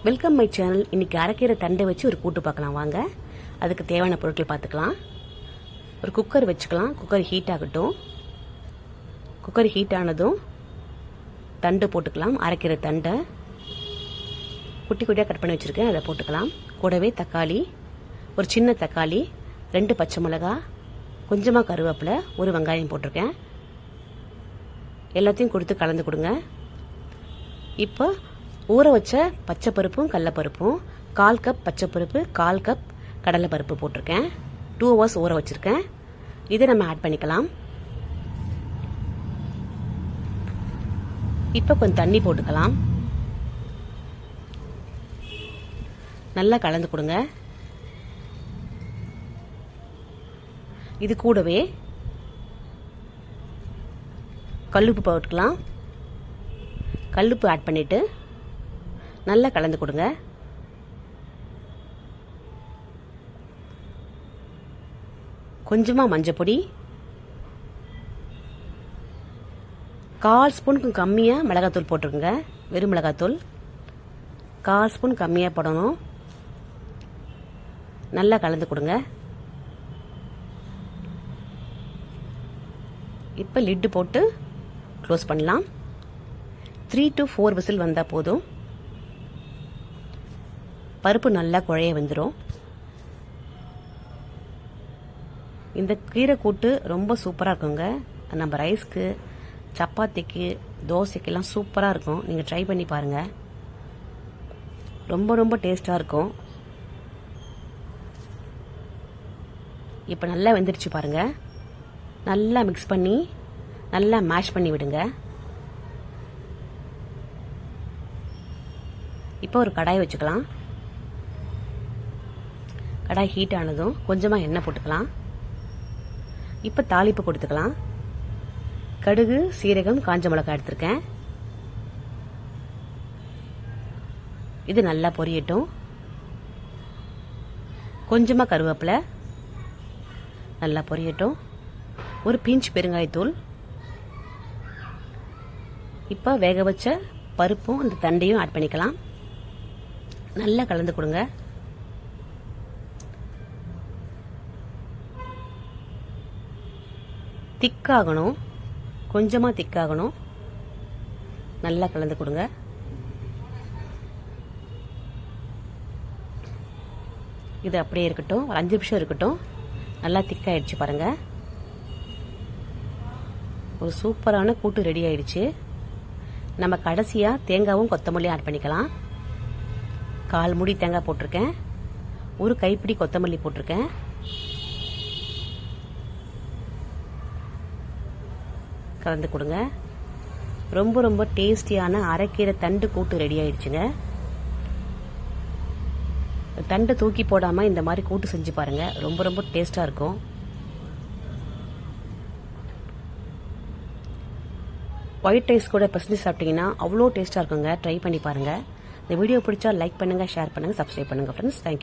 Welcome my channel. இன்னைக்கு அரைக்கீரை தண்டை வச்சு ஒரு கூட்டு பார்க்கலாம் வாங்க. அதுக்கு தேவையான பொருட்கள் பார்த்துக்கலாம். ஒரு குக்கர் வச்சுக்கலாம். குக்கர் ஹீட் ஆகட்டும். குக்கர் ஹீட் ஆனதும் தண்டு போட்டுக்கலாம். அரைக்கீரை தண்டை குட்டி குட்டியாக கட் பண்ணி வச்சுருக்கேன், அதை போட்டுக்கலாம். கூடவே தக்காளி, ஒரு சின்ன தக்காளி, 2 பச்சை மிளகா, கொஞ்சமாக கருவேப்பிலை, ஒரு வெங்காயம் போட்டிருக்கேன். எல்லாத்தையும் கொடுத்து கலந்து கொடுங்க. இப்போ ஊற வச்ச பச்சைப்பருப்பும் கடலைப்பருப்பும் 1/4 கப் பச்சைப்பருப்பு, 1/4 கப் கடலைப்பருப்பு போட்டிருக்கேன். 2 hours ஊற வச்சிருக்கேன். இதை நம்ம ஆட் பண்ணிக்கலாம். இப்போ கொஞ்சம் தண்ணி போட்டுக்கலாம். நல்லா கலந்து கொடுங்க. இது கூடவே கல்லுப்பு போட்டுக்கலாம். கல்லுப்பு ஆட் பண்ணிட்டு நல்லா கலந்து கொடுங்க. கொஞ்சமாக மஞ்சப்பொடி, 1/4 ஸ்பூனுக்கு கம்மியாக மிளகாத்தூள் போட்டுருங்க. வெறும் மிளகாத்தூள் 1/4 ஸ்பூன் கம்மியாக போடணும். நல்லா கலந்து கொடுங்க. இப்போ லிட்டு போட்டு க்ளோஸ் பண்ணலாம். 3 to 4 விசில் வந்தால் போதும். பருப்பு நல்லா குழைய வந்துடும். இந்த கீரை கூட்டு ரொம்ப சூப்பராக இருக்குங்க. நம்ம ரைஸ்க்கு, சப்பாத்திக்கு, தோசைக்கெல்லாம் சூப்பராக இருக்கும். நீங்கள் ட்ரை பண்ணி பாருங்கள். ரொம்ப ரொம்ப டேஸ்டாக இருக்கும். இப்போ நல்லா வெந்துருச்சு பாருங்கள். நல்லா மிக்ஸ் பண்ணி நல்லா மேஷ் பண்ணி விடுங்க. இப்போ ஒரு கடாய் வச்சுக்கலாம். கடாய் ஹீட் ஆனதும் கொஞ்சமாக எண்ணெய் போட்டுக்கலாம். இப்போ தாளிப்பு கொடுத்துக்கலாம். கடுகு, சீரகம், காஞ்ச மிளகாய் எடுத்திருக்கேன். இது நல்லா பொரியட்டும். கொஞ்சமாக கருவேப்பிலை நல்லா பொரியட்டும். ஒரு பிஞ்ச் பெருங்காயத்தூள். இப்போ வேக வச்ச பருப்பும் அந்த தண்டையும் ஆட் பண்ணிக்கலாம். நல்லா கலந்து கொடுங்க. திக்காகணும், கொஞ்சமாக திக்காகணும். நல்லா கலந்து கொடுங்க. இது அப்படியே இருக்கட்டும். 5 நிமிஷம் இருக்கட்டும். நல்லா திக்காயிடுச்சு பாருங்க. ஒரு சூப்பரான கூட்டு ரெடி ஆயிடுச்சு. நம்ம கடைசியாக தேங்காவும் கொத்தமல்லியும் ஆட் பண்ணிக்கலாம். 1/4 மூடி தேங்காய் போட்டிருக்கேன். ஒரு கைப்பிடி கொத்தமல்லி போட்டிருக்கேன். கலந்து கொடுங்க. ரொம்ப ரொம்ப டேஸ்டியான அரைக்கீரை தண்டு கூட்டு ரெடி ஆயிடுச்சுங்க. தண்டை தூக்கி போடாமல் இந்த மாதிரி கூட்டு செஞ்சு பாருங்க. ரொம்ப ரொம்ப டேஸ்டாக இருக்கும். ஒயிட் ரைஸ் கூட பசஞ்சு சாப்பிட்டீங்கன்னா அவ்வளோ டேஸ்டாக இருக்குங்க. ட்ரை பண்ணி பாருங்கள். இந்த வீடியோ பிடிச்சா லைக் பண்ணுங்கள், ஷேர் பண்ணுங்கள், சப்ஸ்கிரைப் பண்ணுங்கள் ஃப்ரெண்ட்ஸ். தேங்க்யூ.